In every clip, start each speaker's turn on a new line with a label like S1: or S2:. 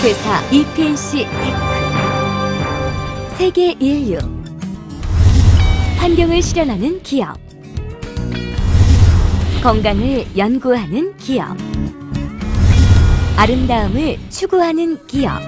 S1: 주식회사 EPNC 테크. 세계 인류. 환경을 실현하는 기업. 건강을 연구하는 기업. 아름다움을 추구하는 기업.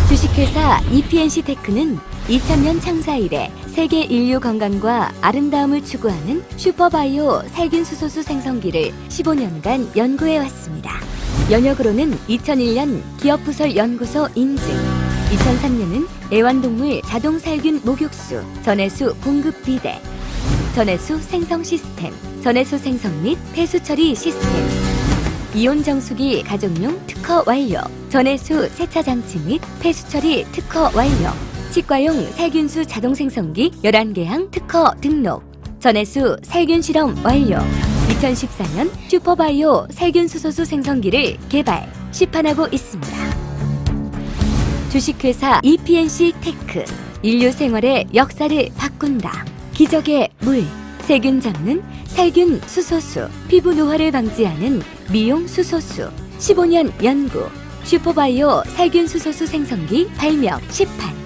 S1: 주식회사 EPNC 테크는 2000년 창사 이래 세계 인류 건강과 아름다움을 추구하는 슈퍼바이오 살균수소수 생성기를 15년간 연구해왔습니다. 연역으로는 2001년 기업부설 연구소 인증, 2003년은 애완동물 자동살균 목욕수, 전해수 공급 비대, 전해수 생성 시스템, 전해수 생성 및 폐수 처리 시스템, 이온 정수기 가정용 특허 완료, 전해수 세차 장치 및 폐수 처리 특허 완료, 치과용 살균수 자동 생성기 11개항 특허 등록, 전해수 살균 실험 완료, 2014년 슈퍼바이오 살균수소수 생성기를 개발, 시판하고 있습니다. 주식회사 EPNC 테크, 인류 생활의 역사를 바꾼다. 기적의 물, 세균 잡는 살균 수소수, 피부 노화를 방지하는 미용 수소수, 15년 연구, 슈퍼바이오 살균 수소수 생성기 발명, 시판.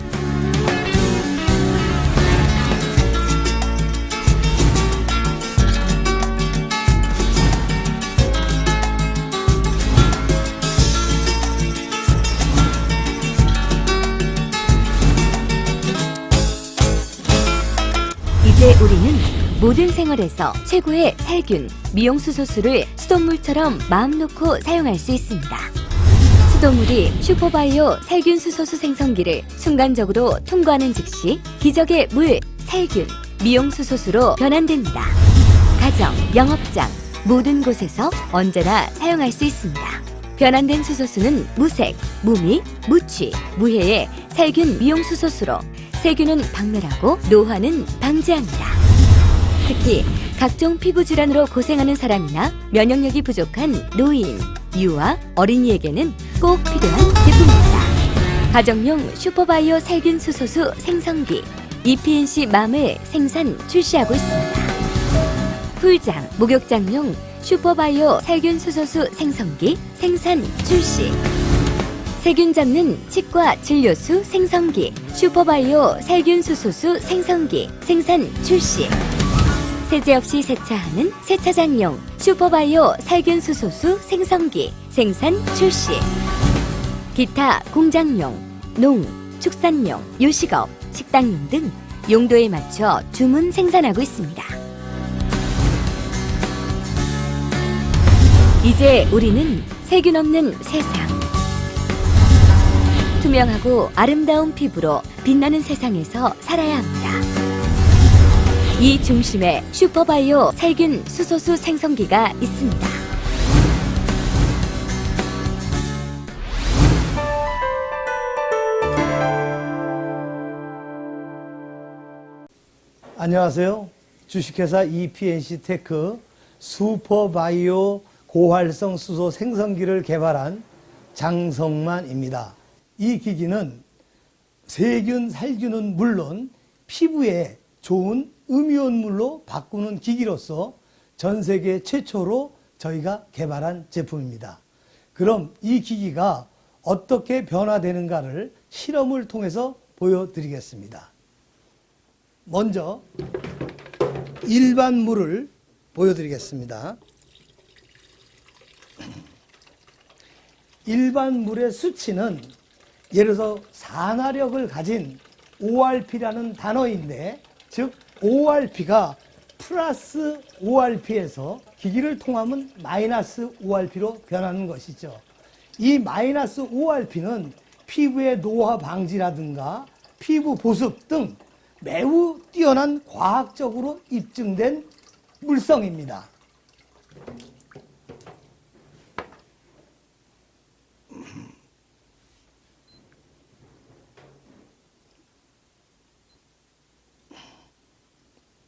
S1: 이제 우리는 모든 생활에서 최고의 살균, 미용수소수를 수돗물처럼 마음 놓고 사용할 수 있습니다. 수돗물이 슈퍼바이오 살균수소수 생성기를 순간적으로 통과하는 즉시 기적의 물, 살균, 미용수소수로 변환됩니다. 가정, 영업장, 모든 곳에서 언제나 사용할 수 있습니다. 변환된 수소수는 무색, 무미, 무취, 무해의 살균 미용수소수로 세균은 박멸하고 노화는 방지합니다. 특히 각종 피부 질환으로 고생하는 사람이나 면역력이 부족한 노인, 유아, 어린이에게는 꼭 필요한 제품입니다. 가정용 슈퍼바이오 살균 수소수 생성기 EPNC 맘을 생산 출시하고 있습니다. 풀장, 목욕장용 슈퍼바이오 살균 수소수 생성기 생산 출시. 세균 잡는 치과 진료수 생성기 슈퍼바이오 살균수소수 생성기 생산 출시. 세제 없이 세차하는 세차장용 슈퍼바이오 살균수소수 생성기 생산 출시. 기타 공장용, 농, 축산용, 요식업, 식당용 등 용도에 맞춰 주문 생산하고 있습니다. 이제 우리는 세균 없는 세상, 투명하고 아름다운 피부로 빛나는 세상에서 살아야 합니다. 이 중심에 슈퍼바이오 살균 수소수 생성기가 있습니다.
S2: 안녕하세요. 주식회사 EPNC 테크 슈퍼바이오 고활성 수소 생성기를 개발한 장성만입니다. 이 기기는 세균, 살균은 물론 피부에 좋은 음이온물로 바꾸는 기기로서 전 세계 최초로 저희가 개발한 제품입니다. 그럼 이 기기가 어떻게 변화되는가를 실험을 통해서 보여드리겠습니다. 먼저 일반 물을 보여드리겠습니다. 일반 물의 수치는 예를 들어서 산화력을 가진 ORP라는 단어인데, 즉 ORP가 플러스 ORP에서 기기를 통하면 마이너스 ORP로 변하는 것이죠. 이 마이너스 ORP는 피부의 노화 방지라든가 피부 보습 등 매우 뛰어난 과학적으로 입증된 물성입니다.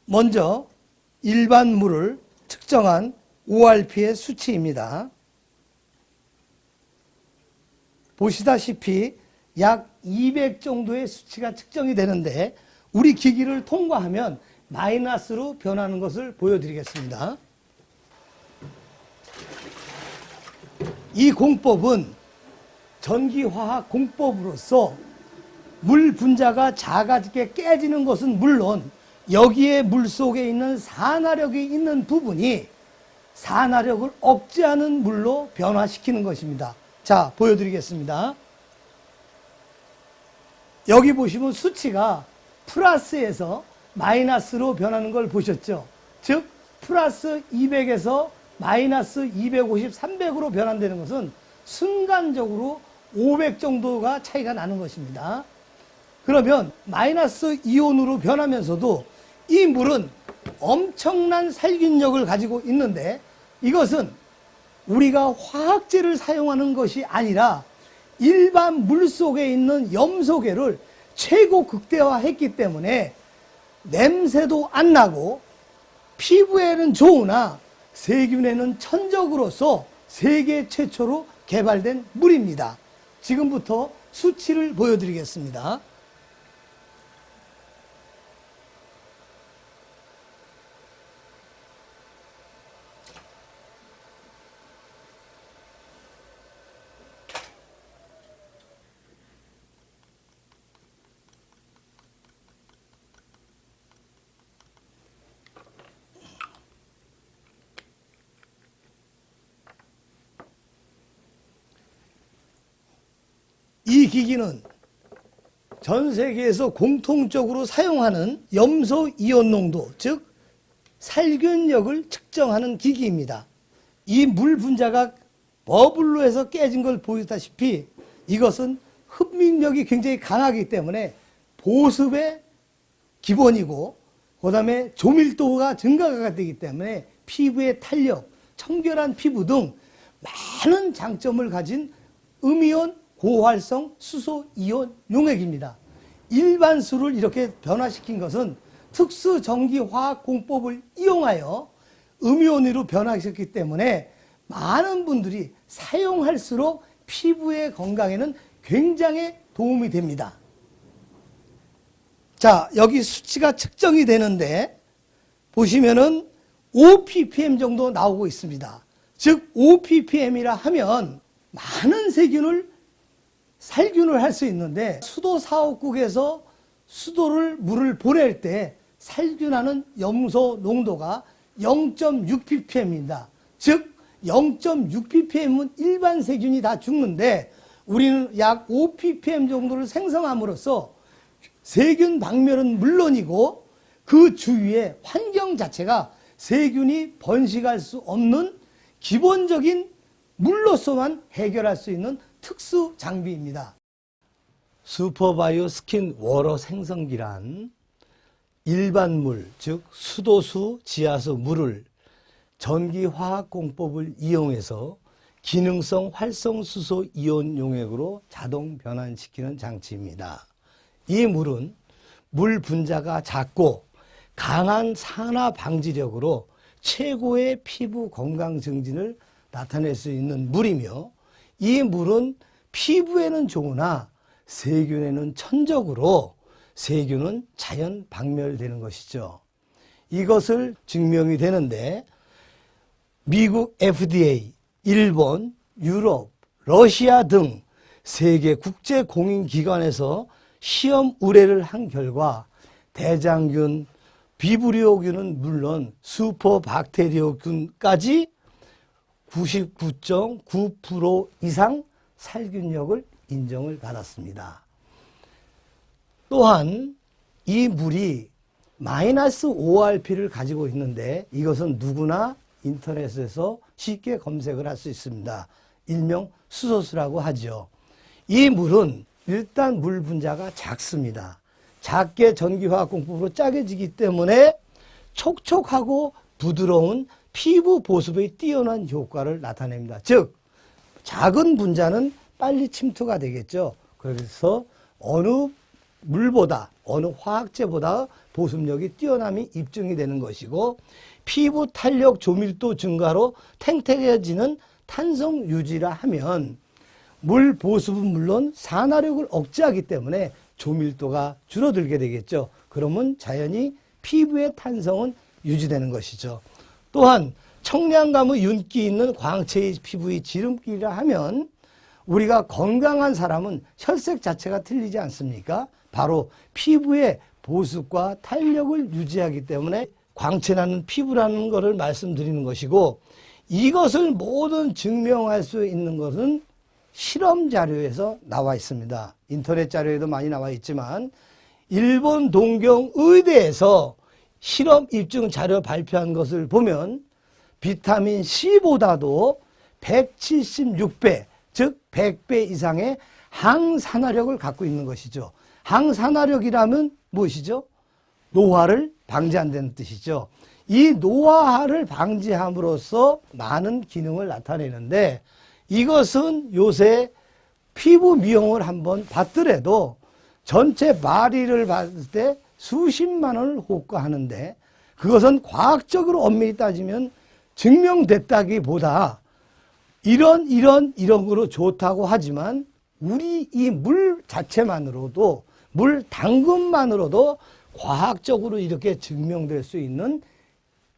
S2: 먼저 일반 물을 측정한 ORP의 수치입니다. 보시다시피 약 200 정도의 수치가 측정이 되는데 우리 기기를 통과하면 마이너스로 변하는 것을 보여드리겠습니다. 이 공법은 전기화학 공법으로서 물 분자가 작아지게 깨지는 것은 물론 여기에 물 속에 있는 산화력이 있는 부분이 산화력을 억제하는 물로 변화시키는 것입니다. 자, 보여드리겠습니다. 여기 보시면 수치가 플러스에서 마이너스로 변하는 걸 보셨죠? 즉 플러스 200에서 마이너스 250, 300으로 변환되는 것은 순간적으로 500 정도가 차이가 나는 것입니다. 그러면 마이너스 이온으로 변하면서도 이 물은 엄청난 살균력을 가지고 있는데 이것은 우리가 화학제를 사용하는 것이 아니라 일반 물 속에 있는 염소계를 최고 극대화했기 때문에 냄새도 안 나고 피부에는 좋으나 세균에는 천적으로서 세계 최초로 개발된 물입니다. 지금부터 수치를 보여드리겠습니다. 이 기기는 전 세계에서 공통적으로 사용하는 염소 이온 농도, 즉 살균력을 측정하는 기기입니다. 이 물 분자가 버블로 해서 깨진 걸 보시다시피 이것은 흡입력이 굉장히 강하기 때문에 보습의 기본이고 그 다음에 조밀도가 증가가 되기 때문에 피부의 탄력, 청결한 피부 등 많은 장점을 가진 음이온 고활성 수소 이온 용액입니다. 일반 수를 이렇게 변화시킨 것은 특수 전기 화학 공법을 이용하여 음이온으로 변화시켰기 때문에 많은 분들이 사용할수록 피부의 건강에는 굉장히 도움이 됩니다. 자, 여기 수치가 측정이 되는데 보시면은 5ppm 정도 나오고 있습니다. 즉 5ppm이라 하면 많은 세균을 살균을 할 수 있는데 수도 사업국에서 물을 보낼 때 살균하는 염소 농도가 0.6ppm입니다. 즉 0.6ppm은 일반 세균이 다 죽는데 우리는 약 5ppm 정도를 생성함으로써 세균 박멸은 물론이고 그 주위의 환경 자체가 세균이 번식할 수 없는 기본적인 물로서만 해결할 수 있는 특수 장비입니다. 슈퍼바이오 스킨 워러 생성기란 일반 물, 즉 수도수, 지하수 물을 전기화학 공법을 이용해서 기능성 활성수소 이온 용액으로 자동 변환시키는 장치입니다. 이 물은 물 분자가 작고 강한 산화 방지력으로 최고의 피부 건강 증진을 나타낼 수 있는 물이며 이 물은 피부에는 좋으나 세균에는 천적으로 세균은 자연 박멸되는 것이죠. 이것을 증명이 되는데 미국 FDA, 일본, 유럽, 러시아 등 세계 국제 공인기관에서 시험 의뢰를 한 결과 대장균, 비브리오균은 물론 슈퍼박테리오균까지 99.9% 이상 살균력을 인정을 받았습니다. 또한 이 물이 마이너스 ORP를 가지고 있는데 이것은 누구나 인터넷에서 쉽게 검색을 할 수 있습니다. 일명 수소수라고 하죠. 이 물은 일단 물 분자가 작습니다. 작게 전기화학 공법으로 짜게지기 때문에 촉촉하고 부드러운 피부 보습에 뛰어난 효과를 나타냅니다. 즉 작은 분자는 빨리 침투가 되겠죠. 그래서 어느 물보다 어느 화학제보다 보습력이 뛰어남이 입증이 되는 것이고 피부 탄력 조밀도 증가로 탱탱해지는 탄성 유지라 하면 물 보습은 물론 산화력을 억제하기 때문에 조밀도가 줄어들게 되겠죠. 그러면 자연히 피부의 탄성은 유지되는 것이죠. 또한 청량감의 윤기 있는 광채의 피부의 지름길이라 하면 우리가 건강한 사람은 혈색 자체가 틀리지 않습니까? 바로 피부의 보습과 탄력을 유지하기 때문에 광채나는 피부라는 것을 말씀드리는 것이고, 이것을 모든 증명할 수 있는 것은 실험 자료에서 나와 있습니다. 인터넷 자료에도 많이 나와 있지만 일본 동경 의대에서 실험 입증 자료 발표한 것을 보면 비타민 C보다도 176배, 즉 100배 이상의 항산화력을 갖고 있는 것이죠. 항산화력이라면 무엇이죠? 노화를 방지한다는 뜻이죠. 이 노화를 방지함으로써 많은 기능을 나타내는데, 이것은 요새 피부 미용을 한번 받더라도 전체 마리를 받을 때 수십만 원을 호가하는데, 그것은 과학적으로 엄밀히 따지면 증명됐다기보다 이런 거로 좋다고 하지만 우리 이 물 자체만으로도, 물 당근만으로도 과학적으로 이렇게 증명될 수 있는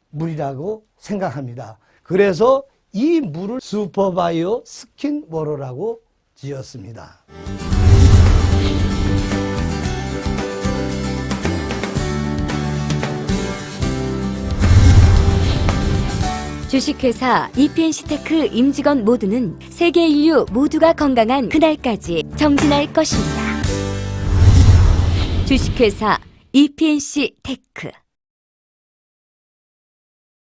S2: 물이라고 생각합니다. 그래서 이 물을 슈퍼바이오 스킨 워터라고 지었습니다.
S1: 주식회사 EPNC테크 임직원 모두는 세계 인류 모두가 건강한 그날까지 정진할 것입니다. 주식회사 EPNC테크